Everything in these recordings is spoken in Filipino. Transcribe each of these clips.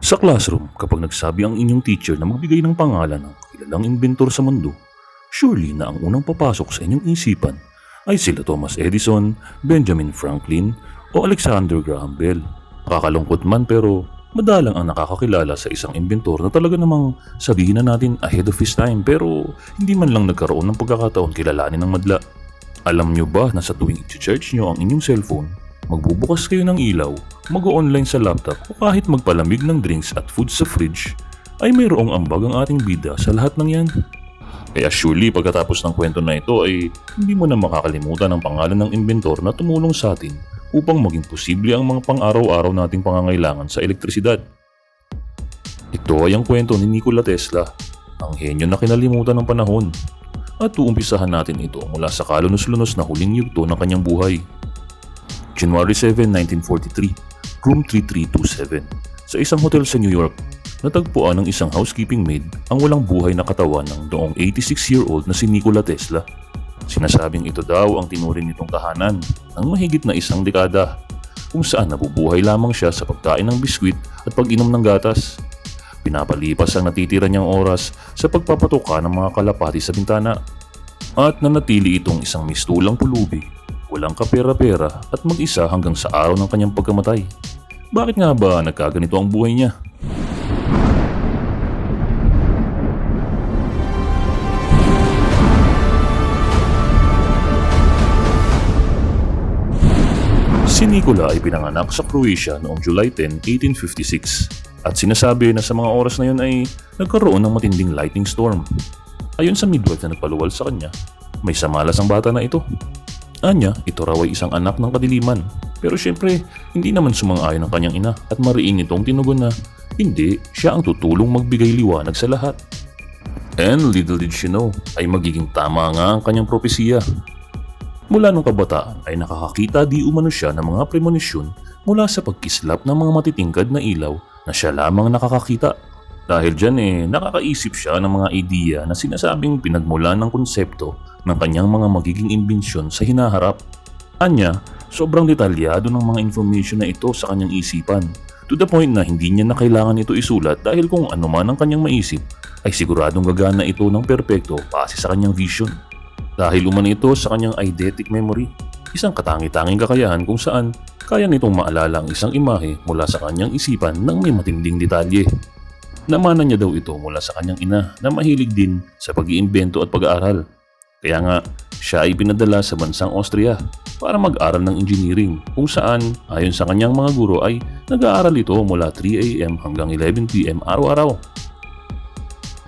Sa classroom, kapag nagsabi ang inyong teacher na magbigay ng pangalan ng kilalang inventor sa mundo, surely na ang unang papasok sa inyong isipan ay sila Thomas Edison, Benjamin Franklin, o Alexander Graham Bell. Nakakalungkot man pero madalang ang nakakakilala sa isang inventor na talaga namang sabihin na natin ahead of his time pero hindi man lang nagkaroon ng pagkakataon kilalanin ng madla. Alam nyo ba na sa tuwing i-charge nyo ang inyong cellphone, magbubukas kayo ng ilaw, mag-online sa laptop o kahit magpalamig ng drinks at food sa fridge, ay mayroong ambag ang ating bida sa lahat ng yan. Kaya surely pagkatapos ng kwento na ito ay hindi mo na makakalimutan ang pangalan ng inventor na tumulong sa atin upang maging posible ang mga pang-araw-araw nating pangangailangan sa elektrisidad. Ito ay ang kwento ni Nikola Tesla, ang henyo na kinalimutan ng panahon. At uumpisahan natin ito mula sa kalunos-lunos na huling yugto ng kanyang buhay. January 7, 1943, room 3327. Sa isang hotel sa New York, natagpuan ng isang housekeeping maid ang walang buhay na katawan ng noong 86-year-old na si Nikola Tesla. Sinasabing ito daw ang tinuring nitong tahanan ng mahigit na isang dekada, kung saan nabubuhay lamang siya sa pagkain ng biskwit at pag-inom ng gatas. Pinapalipas ang natitira niyang oras sa pagpapatuka ng mga kalapati sa bintana. At nanatili itong isang mistulang pulubi, walang kapera-pera at mag-isa hanggang sa araw ng kanyang pagkamatay. Bakit nga ba nagkaganito ang buhay niya? Si Nikola ay pinanganak sa Croatia noong July 10, 1856 at sinasabi na sa mga oras na yun ay nagkaroon ng matinding lightning storm. Ayon sa midwife na nagpaluwal sa kanya, may samalas ang bata na ito. Anya, ito raw ay isang anak ng kadiliman. Pero syempre, hindi naman sumang-ayon ang kanyang ina at mariin itong tinugon na hindi, siya ang tutulong magbigay liwanag sa lahat. And little did she know, ay magiging tama nga ang kanyang propesiya. Mula nung kabataan ay nakakakita di umano siya ng mga premonisyon mula sa pagkislap ng mga matitingkad na ilaw na siya lamang nakakakita. Dahil dyan nakakaisip siya ng mga ideya na sinasabing pinagmulan ng konsepto ng kanyang mga magiging imbensyon sa hinaharap. Anya, sobrang detalyado ng mga information na ito sa kanyang isipan, to the point na hindi niya na kailangan ito isulat dahil kung ano man ang kanyang maisip ay siguradong gagana ito ng perpekto base sa kanyang vision. Dahil umano ito sa kanyang eidetic memory, isang katangi-tanging kakayahan kung saan kaya nitong maalala ang isang imahe mula sa kanyang isipan ng may matinding detalye. Namana niya daw ito mula sa kanyang ina na mahilig din sa pag-iimbento at pag-aaral. Kaya nga, siya ay pinadala sa bansang Austria para mag-aral ng engineering kung saan ayon sa kanyang mga guro ay nag-aaral ito mula 3 AM hanggang 11 PM araw-araw.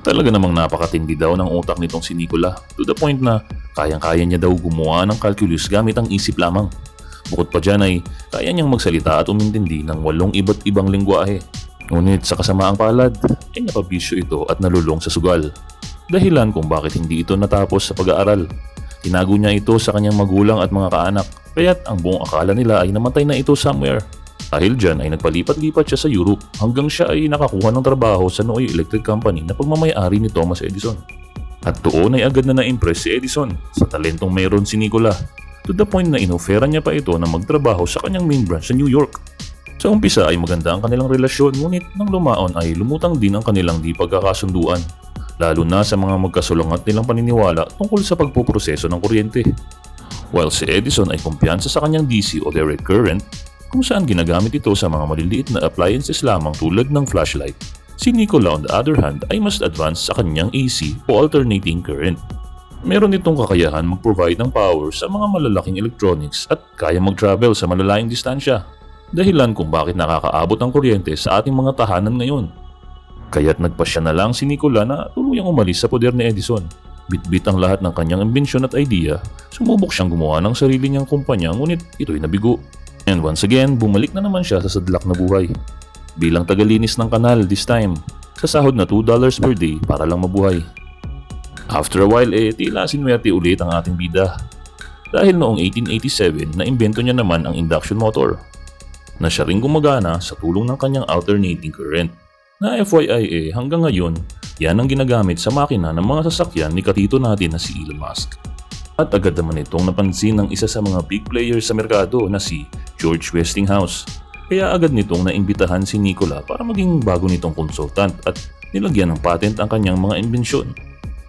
Talaga namang napakatindi daw ng utak nitong si Nikola to the point na kayang-kaya niya daw gumawa ng calculus gamit ang isip lamang. Bukod pa dyan ay kaya niyang magsalita at umintindi ng 8 iba't ibang lengguwahe. Ngunit sa kasamaang palad ay napabisyo ito at nalulong sa sugal. Dahilan kung bakit hindi ito natapos sa pag-aaral. Tinago niya ito sa kanyang magulang at mga kaanak kaya't ang buong akala nila ay namatay na ito somewhere. Dahil dyan ay nagpalipat-lipat siya sa Europe hanggang siya ay nakakuha ng trabaho sa Noy Electric Company na pagmamayari ni Thomas Edison. At doon ay agad na na-impress si Edison sa talentong mayroon si Nikola to the point na inoferan niya pa ito na magtrabaho sa kanyang main branch sa New York. Sa umpisa ay maganda ang kanilang relasyon ngunit nang lumaon ay lumutang din ang kanilang di pagkakasunduan, lalo na sa mga magkasulungat nilang paniniwala tungkol sa pagpoproseso ng kuryente. While si Edison ay kumpiyansa sa kanyang DC o direct current, kung saan ginagamit ito sa mga maliliit na appliances lamang tulad ng flashlight, si Nikola on the other hand ay mas advanced sa kanyang AC o alternating current. Meron itong kakayahan mag-provide ng power sa mga malalaking electronics at kaya mag-travel sa malalayong distansya. Dahilan kung bakit nakakaabot ang kuryente sa ating mga tahanan ngayon. Kaya't nagpasya na lang si Nikola na tuluyang umalis sa poder ni Edison. Bitbit ang lahat ng kanyang imbensyon at idea, sumubok siyang gumawa ng sarili niyang kumpanya ngunit ito'y nabigo. And once again, bumalik na naman siya sa sadlak na buhay. Bilang tagalinis ng kanal this time, sa sahod na $2 per day para lang mabuhay. After a while tila sinwerte ulit ang ating bida. Dahil noong 1887 na-imbento niya naman ang induction motor, na siya ring gumagana sa tulong ng kanyang alternating current. Na FYI hanggang ngayon, yan ang ginagamit sa makina ng mga sasakyan ni katito natin na si Elon Musk. At agad naman itong napansin ng isa sa mga big players sa merkado na si George Westinghouse. Kaya agad nitong naimbitahan si Nikola para maging bago nitong consultant at nilagyan ng patent ang kanyang mga imbensyon.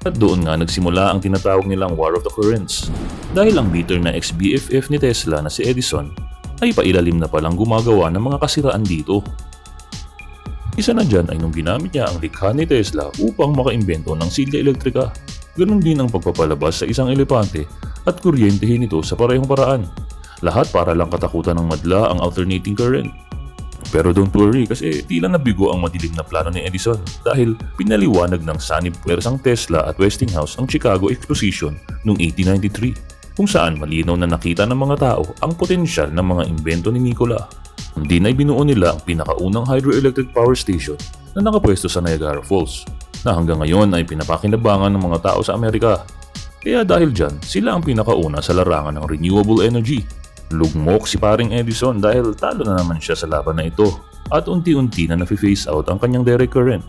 At doon nga nagsimula ang tinatawag nilang War of the Currents. Dahil ang bitter na ex-BFF ni Tesla na si Edison ay pailalim na palang gumagawa ng mga kasiraan dito. Isa na dyan ay nung ginamit niya ang likha ni Tesla upang makaimbento ng silya elektrika. Ganon din ang pagpapalabas sa isang elepante at kuryentehin ito sa parehong paraan. Lahat para lang katakutan ng madla ang alternating current. Pero don't worry kasi tila nabigo ang madilim na plano ni Edison dahil pinaliwanag ng sanib puwersang Tesla at Westinghouse ang Chicago Exposition noong 1893 kung saan malinaw na nakita ng mga tao ang potensyal ng mga imbento ni Nikola. Hindi na binuo nila ang pinakaunang hydroelectric power station na nakapwesto sa Niagara Falls na hanggang ngayon ay pinapakinabangan ng mga tao sa Amerika. Kaya dahil dyan, sila ang pinakauna sa larangan ng renewable energy. Lugmok si paring Edison dahil talo na naman siya sa laban na ito at unti-unti na nafe-phase out ang kanyang direct current.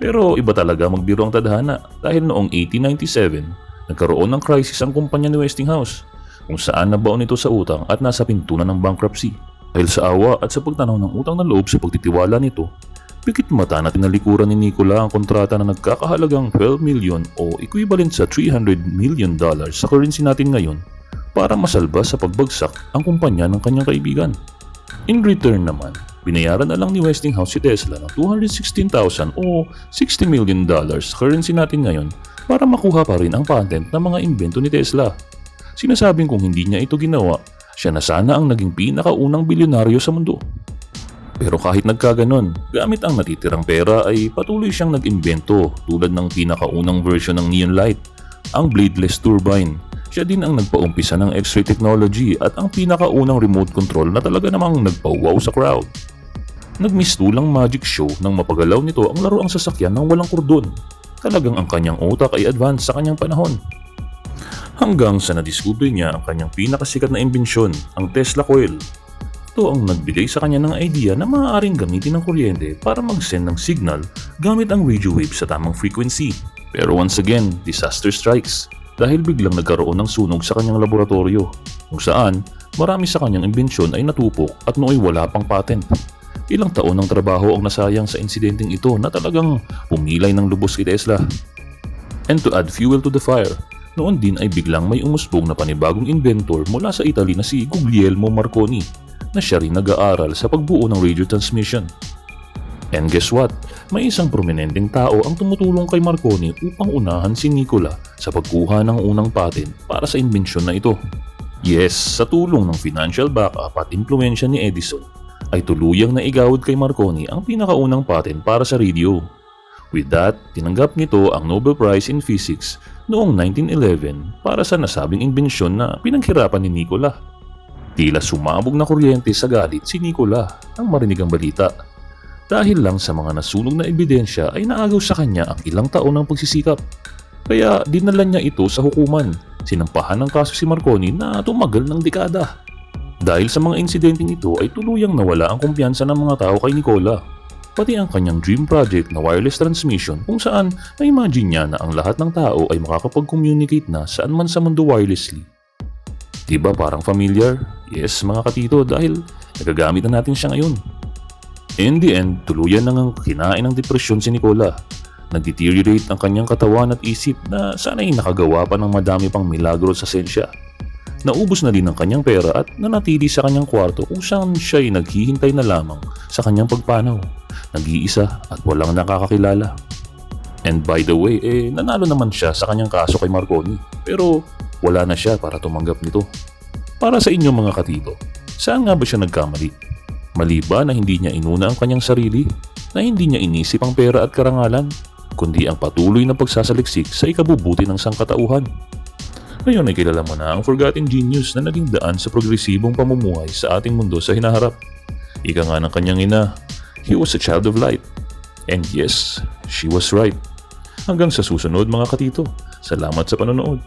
Pero iba talaga magbiro ang tadhana dahil noong 1897, nagkaroon ng crisis ang kumpanya ni Westinghouse kung saan nabaon ito sa utang at nasa pintunan ng bankruptcy. Dahil sa awa at sa pagtanaw ng utang na loob sa pagtitiwala nito, pikit mata na tinalikuran ni Nikola ang kontrata na nagkakahalagang 12 million o equivalent sa $300 million sa currency natin ngayon para masalba sa pagbagsak ang kumpanya ng kanyang kaibigan. In return naman, binayaran na lang ni Westinghouse si Tesla ng $216,000 o $60 million currency natin ngayon para makuha pa rin ang patent ng mga imbento ni Tesla. Sinasabing kung hindi niya ito ginawa, siya na sana ang naging pinakaunang bilyonaryo sa mundo. Pero kahit nagkaganon, gamit ang natitirang pera ay patuloy siyang nag-imbento tulad ng pinakaunang version ng neon light, ang bladeless turbine. Siya din ang nagpaumpisa ng X-ray technology at ang pinakaunang remote control na talaga namang nagpawaw sa crowd. Nagmistulang magic show nang mapagalaw nito ang laruang sasakyan ng walang kordon. Talagang ang kanyang utak ay advanced sa kanyang panahon. Hanggang sa nadiskubre niya ang kanyang pinakasikat na imbensyon, ang Tesla Coil. Ito ang nagbigay sa kanya ng idea na maaaring gamitin ng kuryente para mag-send ng signal gamit ang radio wave sa tamang frequency. Pero once again, disaster strikes dahil biglang nagkaroon ng sunog sa kanyang laboratorio kung saan marami sa kanyang imbensyon ay natupok at nooy wala pang patent. Ilang taon ng trabaho ang nasayang sa insidenteng ito na talagang pumilay ng lubos kay Tesla. And to add fuel to the fire, noon din ay biglang may umusbong na panibagong inventor mula sa Italy na si Guglielmo Marconi na siya rin nag-aaral sa pagbuo ng radio transmission. And guess what? May isang prominenteng tao ang tumutulong kay Marconi upang unahan si Nikola sa pagkuha ng unang patent para sa imbensyon na ito. Yes, sa tulong ng financial backup at impluensya ni Edison, ay tuluyang naigawad kay Marconi ang pinakaunang patent para sa radio. With that, tinanggap nito ang Nobel Prize in Physics noong 1911 para sa nasabing imbensyon na pinaghirapan ni Nikola. Tila sumabog na kuryente sa galit si Nikola nang marinig ang balita. Dahil lang sa mga nasunog na ebidensya ay naagaw sa kanya ang ilang taon ng pagsisikap. Kaya dinala niya ito sa hukuman. Sinampahan ng kaso si Marconi na tumagal ng dekada. Dahil sa mga insidenteng ito ay tuluyang nawala ang kumpiyansa ng mga tao kay Nikola. Pati ang kanyang dream project na wireless transmission kung saan na-imagine niya na ang lahat ng tao ay makakapag-communicate na saan man sa mundo wirelessly. Diba parang familiar? Yes mga katito dahil nagagamit na natin siya ngayon. In the end, tuluyan nang kinain ng depresyon si Nikola. Nag-deteriorate ang kanyang katawan at isip na sana'y nakagawa pa ng madami pang milagro sa sensya. Naubos na din ang kanyang pera at nanatili sa kanyang kwarto kung saan siya'y naghihintay na lamang sa kanyang pagpanaw. Nag-iisa at walang nakakakilala. And by the way, nanalo naman siya sa kanyang kaso kay Marconi. Pero wala na siya para tumanggap nito. Para sa inyo mga katito, saan nga ba siya nagkamali? Mali ba na hindi niya inuna ang kanyang sarili? Na hindi niya inisip ang pera at karangalan? Kundi ang patuloy na pagsasaliksik sa ikabubuti ng sangkatauhan? Ngayon ay kilala mo na ang forgotten genius na naging daan sa progresibong pamumuhay sa ating mundo sa hinaharap. Ika nga ng kanyang ina, he was a child of light. And yes, she was right. Hanggang sa susunod mga katito, salamat sa panonood.